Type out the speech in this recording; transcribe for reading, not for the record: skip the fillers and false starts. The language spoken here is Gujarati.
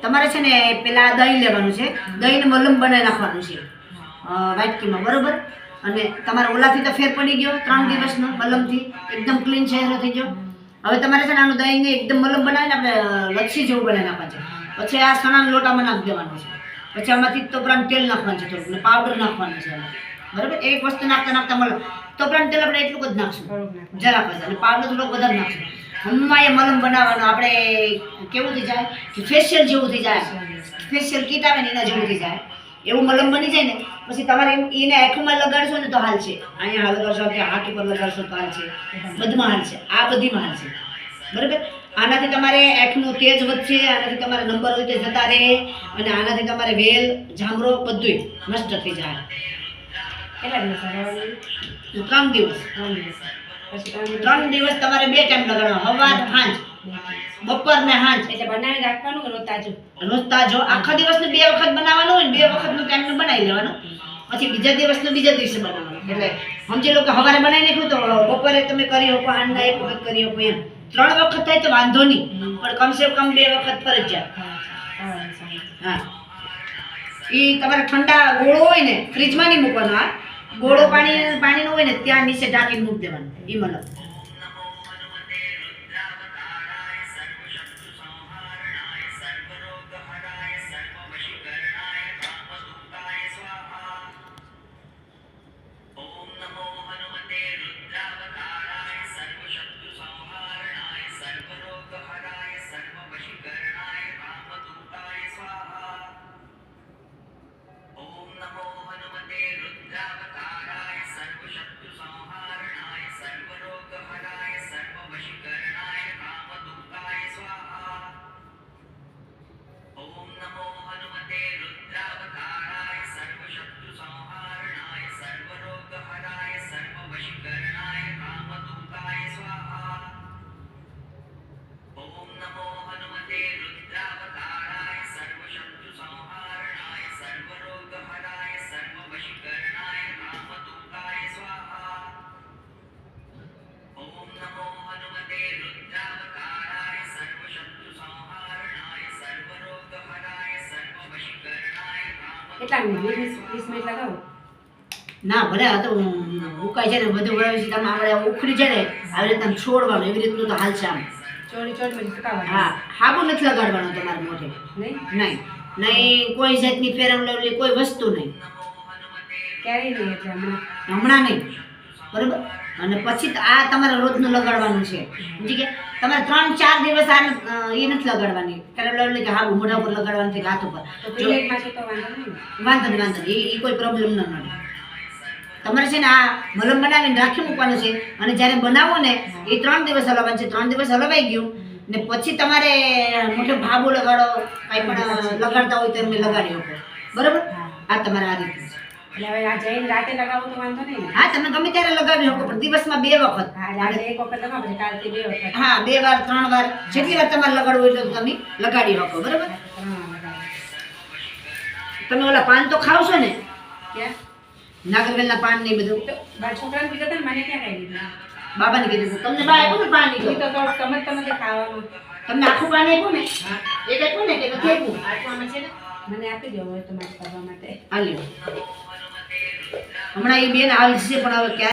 તમારે છે ને પેલા દહીં લેવાનું છે, દહીંને મલમ બનાવી નાખવાનું છે વાટકીમાં, બરોબર. અને તમારા ઓલાથી તો ફેર પડી ગયો 3 દિવસનો મલમથી, એકદમ ક્લીન ચહેરો થઈ ગયો. હવે તમારે છે ને આનું દહીંને એકદમ મલમ બનાવીને આપણે લચ્છી જેવું બનાવી નાખવાનું છે. પછી આ સણાના લોટામાં નાખી દેવાનું છે. પછી આમાંથી તોપરાનું તેલ નાખવાનું છે, થોડુંક ને પાવડર નાખવાનું છે આમાં, બરાબર. એક વસ્તુ નાખતા નાખતા મલમ, તોપરાનું તેલ આપણે એટલું જ નાખશું, જરાક જ, અને પાવડર થોડોક વધારે નાખશું. હમણાં એ મલમ બનાવવાનું આપણે કેવું થઈ જાય કે ફેશિયલ જેવું થઈ જાય, ફેશિયલ કીટ આવે ને એના જેવું થઈ જાય એવું મલમ બની જાય ને. પછી તમારે એને આંખમાં લગાડશો ને તો હાલ છે, અહીંયા લગાડશો કે હાથ ઉપર લગાડશો તો હાલ છે, બધમાં હાલ છે, આ બધીમાં હાલ છે, બરાબર. આનાથી તમારે આંખનું તેજ વધશે, આનાથી તમારે નંબર હોય તો જતા રહે, અને આનાથી તમારે વેલ જામરો બધું નષ્ટ થઈ જાય. કેટલા દિવસ? 3 દિવસ. 3 દિવસ તમારે 2 ટાઈમ લગાડવા, સવાર સાંજ, બપોર ને સાંજ. એટલે બનાવી રાખવાનું કે રોજ તાજું? રોજ તાજો. આખા દિવસનું 2 વખત બનાવવાનું હોય ને 2 વખતનું ટાઈમનું બનાવી લેવાનું. પછી બીજા દિવસનું બીજા દિવસે બનાવવાનું. એટલે સમજી લો કે સવારે બનાવી નાખ્યું તો બપોરે તમે કરી શકો, સાંજના 1 વખત કરી શકો. એમ 3 વખત થાય તો વાંધો નહીં, પણ કમસે કમ 2 વખત ફરજિયાત. હા, એ તમારે ઠંડા ગોળો હોય ને ફ્રીજમાં નહીં મૂકવાનો. આ ગોળો પાણીનો હોય ને ત્યાં નીચે ઢાંકીને મૂકી દેવાનું. એ મતલબ કેટલા મિનિટ? 20 મિનિટ લગાવો? ના, ભલે આ તો ઉકાઈ છે ને બધું વ્યવસ્થિત આમ આપણે ઉખડી જાય ને આવી રીતના છોડવાનું, એવી રીતનું તો હાલ છે આમ. ચોરી પછી સુકાવવાનું? હા, હાબુ નથી લગાડવાનો તમારે મોઢે. નહીં, કોઈ જાતની ફેરમ લવલી કોઈ વસ્તુ નહીં, ક્યારેય નહીં. એટલે હમણાં નહીં, બરાબર. અને પછી આ તમારે રોજનું લગાડવાનું છે. સમજી કે તમારે 3-4 દિવસ આ એ નથી લગાડવાની ફેરમ લવલી કે હાબુ મોઢા ઉપર લગાડવાની છે કે હાથ ઉપર. વાંધો નહીં, એ કોઈ પ્રોબ્લેમ ન નડે. તમારે છે ને આ મલમ બનાવીને રાખી મૂકવાનું છે, અને જ્યારે બનાવો ને એ 3 દિવસ હલાવવાનું છે. 3 દિવસ હલવાઈ ગયું ને પછી તમારે મોટો ભાબો લગાડો, કાંઈ પણ લગાડતા હોય તો એમને લગાડી શકો, બરાબર. આ તમારે આ રીતે છે. એટલે હવે આ જઈને રાતે લગાવો તો વાંધો નહીં ને? હા, તમે ગમે ત્યારે લગાવી શકો, પણ દિવસમાં 2 વખત. આજે 1 વખત લગાવો, પછી કાલથી 2 વખત. હા, 2 વાર 3 વાર જેટલી વાર તમારે લગાડવું હોય તો તમે લગાડી શકો, બરાબર. તમે ઓલા પાન તો ખાવ છો ને? ક્યાં? નાગરવેલના પાન ને બધું. બાર છોકરાને કીધું હતું ને, મને ક્યાં કહી દીધું? બાબાને કીધું તમને બા આપ્યું ને પાન? તો સમજતો નથી ખાવાનું. તમને આખું પાન આપ્યું ને? એક આપ્યું ને કે નથી આપ્યું? આટલામાં છે ને, મને આપી દેવો હોય તમારે કરવા માટે. આ લ્યો, હમણાં એ બેન આવી છે, પણ હવે ક્યારે